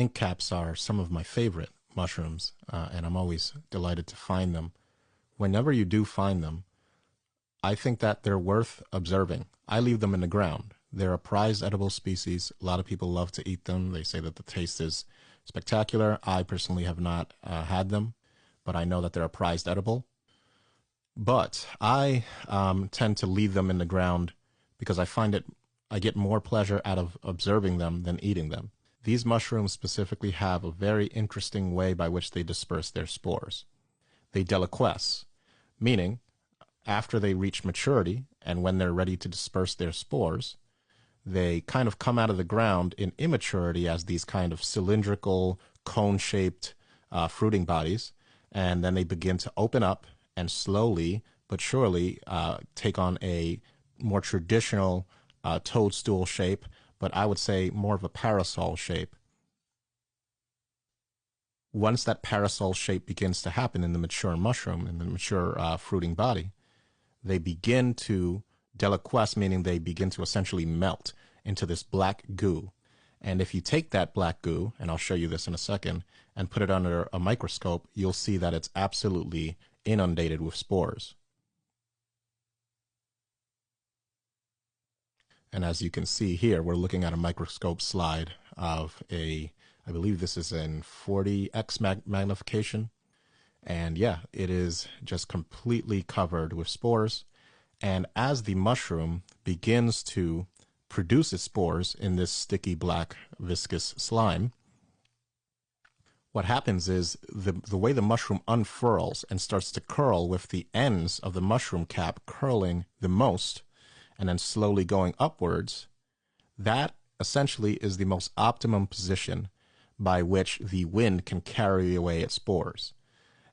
Ink caps are some of my favorite mushrooms, and I'm always delighted to find them. Whenever you do find them, I think that they're worth observing. I leave them in the ground. They're a prized edible species. A lot of people love to eat them. They say that the taste is spectacular. I personally have not had them, but I know that they're a prized edible. But I tend to leave them in the ground because I get more pleasure out of observing them than eating them. These mushrooms specifically have a very interesting way by which they disperse their spores. They deliquesce, meaning after they reach maturity and when they're ready to disperse their spores, they kind of come out of the ground in immaturity as these kind of cylindrical, cone-shaped fruiting bodies, and then they begin to open up and slowly but surely take on a more traditional toadstool shape, but I would say more of a parasol shape. Once that parasol shape begins to happen in the mature mushroom, in the mature fruiting body, they begin to deliquesce, meaning they begin to essentially melt into this black goo. And if you take that black goo, and I'll show you this in a second, and put it under a microscope, you'll see that it's absolutely inundated with spores. And as you can see here, we're looking at a microscope slide of I believe this is in 40x magnification. And yeah, it is just completely covered with spores. And as the mushroom begins to produce its spores in this sticky black viscous slime, what happens is the way the mushroom unfurls and starts to curl with the ends of the mushroom cap curling the most and then slowly going upwards, that essentially is the most optimum position by which the wind can carry away its spores.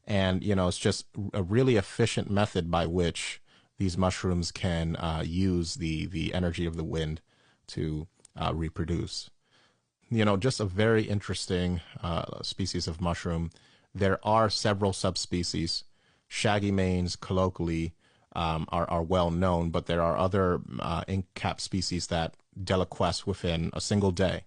And, it's just a really efficient method by which these mushrooms can use the energy of the wind to reproduce. Just a very interesting species of mushroom. There are several subspecies. Shaggy manes, colloquially, are well known, but there are other ink cap species that deliquesce within a single day.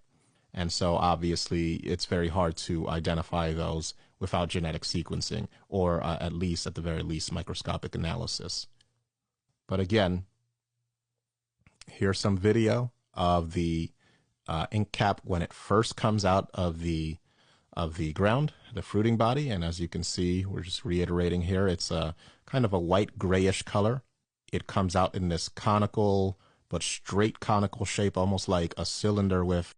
And so obviously it's very hard to identify those without genetic sequencing, or at the very least, microscopic analysis. But again, here's some video of the ink cap when it first comes out of the ground, the fruiting body. And as you can see, we're just reiterating here, it's a kind of a white grayish color. It comes out in this conical but straight conical shape, almost like a cylinder with